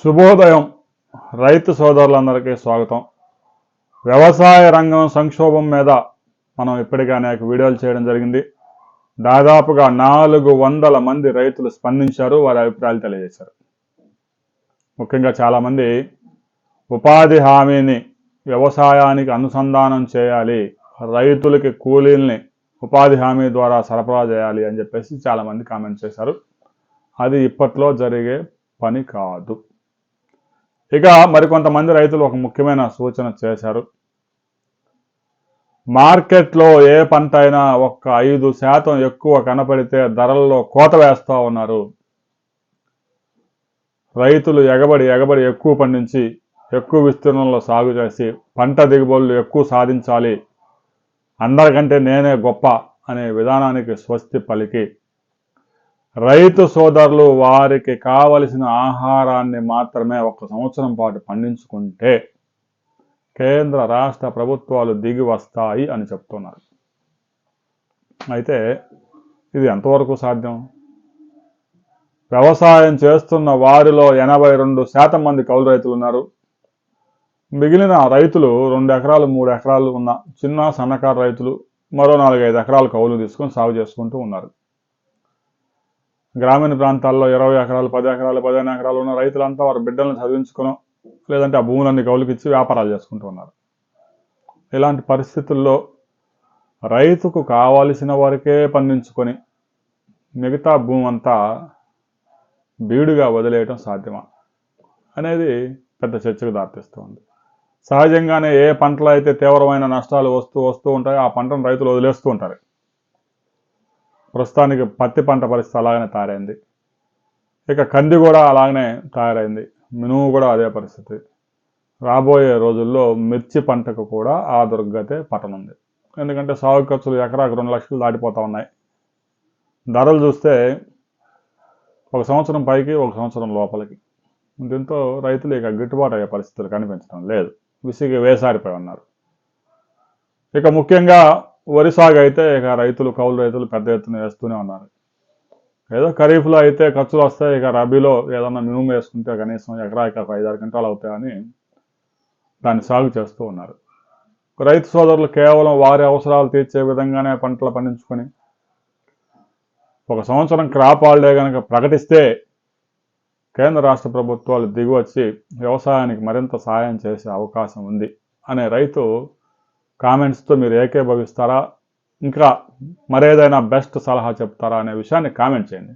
శుభోదయం. రైతు సోదరులందరికీ స్వాగతం. వ్యవసాయ రంగం సంక్షోభం మీద మనం ఇప్పటికే అనేక వీడియోలు చేయడం జరిగింది. దాదాపుగా 400 మంది రైతులు స్పందించారు, వారి అభిప్రాయాలు తెలియజేశారు. ముఖ్యంగా చాలామంది ఉపాధి హామీని వ్యవసాయానికి అనుసంధానం చేయాలి, రైతులకి కూలీల్ని ఉపాధి హామీ ద్వారా సరఫరా చేయాలి అని చెప్పేసి చాలామంది కామెంట్ చేశారు. అది ఇప్పట్లో జరిగే పని కాదు. ఇక మరికొంతమంది రైతులు ఒక ముఖ్యమైన సూచన చేశారు. మార్కెట్లో ఏ పంట అయినా ఒక్క 5% ఎక్కువ కనపడితే ధరల్లో కోత వేస్తూ ఉన్నారు. రైతులు ఎగబడి ఎక్కువ పండించి ఎక్కువ విస్తీర్ణంలో సాగు చేసి పంట దిగుబడులు ఎక్కువ సాధించాలి, అందరికంటే నేనే గొప్ప అనే విధానానికి స్వస్తి పలికి రైతు సోదరులు వారికి కావలసిన ఆహారాన్ని మాత్రమే 1 సంవత్సరం పాటు పండించుకుంటే కేంద్ర రాష్ట్ర ప్రభుత్వాలు దిగి వస్తాయి అని చెప్తున్నారు. అయితే ఇది ఎంతవరకు సాధ్యం? వ్యవసాయం చేస్తున్న వారిలో 82% మంది కౌలు రైతులు ఉన్నారు. మిగిలిన రైతులు 2 ఎకరాలు 3 ఎకరాలు ఉన్న చిన్న సన్నకారు రైతులు మరో 4-5 ఎకరాలు కౌలు తీసుకొని సాగు చేసుకుంటూ ఉన్నారు. గ్రామీణ ప్రాంతాల్లో 20 ఎకరాలు 10 ఎకరాలు 15 ఎకరాలు ఉన్న రైతులంతా వారి బిడ్డలను చదివించుకునో లేదంటే ఆ భూములన్నీ కౌలుకి ఇచ్చి వ్యాపారాలు చేసుకుంటూ ఉన్నారు. ఇలాంటి పరిస్థితుల్లో రైతుకు కావలసిన వరకే పండించుకొని మిగతా భూమి అంతా బీడుగా వదిలేయటం సాధ్యమా అనేది పెద్ద చర్చకు దారితీస్తుంది. సహజంగానే ఏ పంటలో అయితే తీవ్రమైన నష్టాలు వస్తూ ఉంటాయో ఆ పంటను రైతులు వదిలేస్తూ ఉంటారు. ప్రస్తుతానికి పత్తి పంట పరిస్థితి అలాగనే తయారైంది. ఇక కంది కూడా అలాగనే తయారైంది. మినుము కూడా అదే పరిస్థితి. రాబోయే రోజుల్లో మిర్చి పంటకు కూడా ఆ దుర్గతే పట్టనుంది. ఎందుకంటే సాగు ఖర్చులు ఎకరాకు 2 లక్షలు దాటిపోతూ ఉన్నాయి. ధరలు చూస్తే 1 సంవత్సరం పైకి 1 సంవత్సరం లోపలికి. దీంతో రైతులు ఇక గిట్టుబాటు అయ్యే పరిస్థితులు కనిపించడం లేదు, విసిగి వేసారిపోయి ఉన్నారు. ఇక ముఖ్యంగా వరి సాగు అయితే ఇక రైతులు కౌలు రైతులు పెద్ద ఎత్తున వేస్తూనే ఉన్నారు. ఏదో ఖరీఫ్లో అయితే ఖర్చులు వస్తాయి, ఇక రబీలో ఏదన్నా మినుము వేసుకుంటే కనీసం ఎకరాకి 5-6 క్వింటాలు అవుతాయని దాన్ని సాగు చేస్తూ ఉన్నారు. రైతు సోదరులు కేవలం వారి అవసరాలు తీర్చే విధంగానే పంటలు పండించుకొని 1 సంవత్సరం క్రాప్ హాలిడే కనుక ప్రకటిస్తే కేంద్ర రాష్ట్ర ప్రభుత్వాలు దిగివచ్చి వ్యవసాయానికి మరింత సాయం చేసే అవకాశం ఉంది అనే రైతు కామెంట్స్తో మీరు ఏకీభవిస్తారా, ఇంకా మరేదైనా బెస్ట్ సలహా చెప్తారా అనే విషయాన్ని కామెంట్ చేయండి.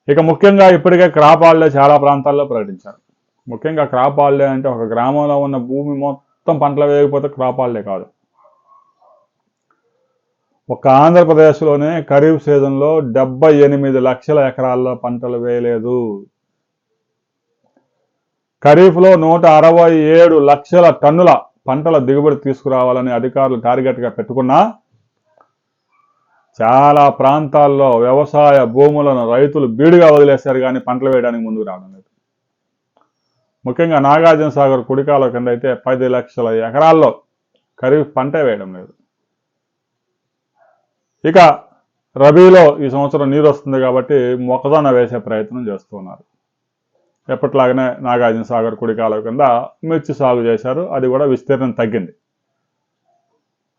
ఇక ముఖ్యంగా ఇప్పటికే క్రాప్ హాలిడే చాలా ప్రాంతాల్లో ప్రకటించారు. ముఖ్యంగా క్రాప్ హాలిడే అంటే ఒక గ్రామంలో ఉన్న భూమి మొత్తం పంటలు వేయకపోతే క్రాప్ హాలిడే కాదు. ఒక ఆంధ్రప్రదేశ్లోనే ఖరీఫ్ సీజన్లో 78 లక్షల ఎకరాల్లో పంటలు వేయలేదు. ఖరీఫ్లో 167 లక్షల టన్నుల పంటల దిగుబడి తీసుకురావాలని అధికారులు టార్గెట్గా పెట్టుకున్నా చాలా ప్రాంతాల్లో వ్యవసాయ భూములను రైతులు బీడుగా వదిలేశారు, కానీ పంటలు వేయడానికి ముందుకు రావడం లేదు. ముఖ్యంగా నాగార్జున సాగర్ కుడికాల కింద అయితే 10 లక్షల ఎకరాల్లో ఖరీఫ్ పంటే వేయడం లేదు. ఇక రబీలో ఈ సంవత్సరం నీరు వస్తుంది కాబట్టి మొక్కజొన్న వేసే ప్రయత్నం చేస్తున్నారు. ఎప్పట్లాగానే నాగార్జున సాగర్ కుడికాల కింద మిర్చి సాగు చేశారు, అది కూడా విస్తీర్ణం తగ్గింది.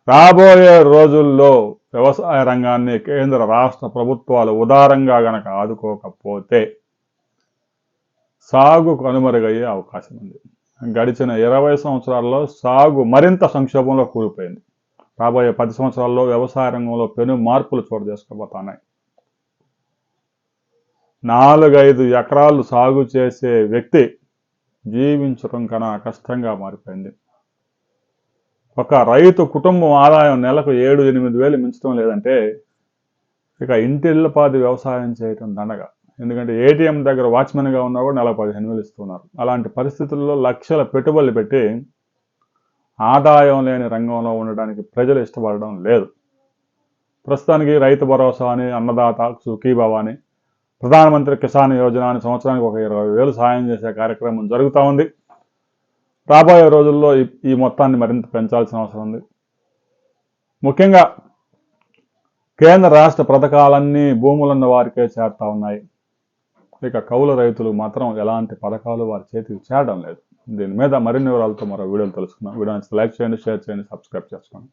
రాబోయే రోజుల్లో వ్యవసాయ రంగాన్ని కేంద్ర రాష్ట్ర ప్రభుత్వాలు ఉదారంగా గనక ఆదుకోకపోతే సాగు కనుమరుగయ్యే అవకాశం ఉంది. గడిచిన 20 సంవత్సరాల్లో సాగు మరింత సంక్షోభంలో కూలిపోయింది. రాబోయే 10 సంవత్సరాల్లో వ్యవసాయ రంగంలో పెను మార్పులు చోటు చేసుకోబోతున్నాయి. 4-5 ఎకరాలు సాగు చేసే వ్యక్తి జీవించడం కన్నా కష్టంగా మారిపోయింది. ఒక రైతు కుటుంబం ఆదాయం నెలకు 7-8 వేలు మించడం లేదంటే ఇక ఇంటిల్లపాది వ్యవసాయం చేయటం దండగా. ఎందుకంటే ఏటీఎం దగ్గర వాచ్మెన్గా ఉన్నా కూడా నెలకు 15,000 ఇస్తున్నారు. అలాంటి పరిస్థితుల్లో లక్షల పెట్టుబడులు పెట్టి ఆదాయం లేని రంగంలో ఉండడానికి ప్రజలు ఇష్టపడడం లేదు. ప్రస్తుతానికి రైతు భరోసా అని, అన్నదాత సుఖీభవ అని, ప్రధానమంత్రి కిసాన్ యోజన అని సంవత్సరానికి ఒక 20,000 సాయం చేసే కార్యక్రమం జరుగుతూ ఉంది. రాబోయే రోజుల్లో ఈ మొత్తాన్ని మరింత పెంచాల్సిన అవసరం ఉంది. ముఖ్యంగా కేంద్ర రాష్ట్ర పథకాలన్నీ భూములున్న వారికే చేరుతూ ఉన్నాయి. ఇక కౌలు రైతులు మాత్రం ఎలాంటి పథకాలు వారి చేతికి చేరడం లేదు. దీని మీద మరిన్ని వివరాలతో మరో వీడియోలు తెలుసుకుందాం. వీడియో నచ్చితే లైక్ చేయండి, షేర్ చేయండి, సబ్స్క్రైబ్ చేసుకోండి.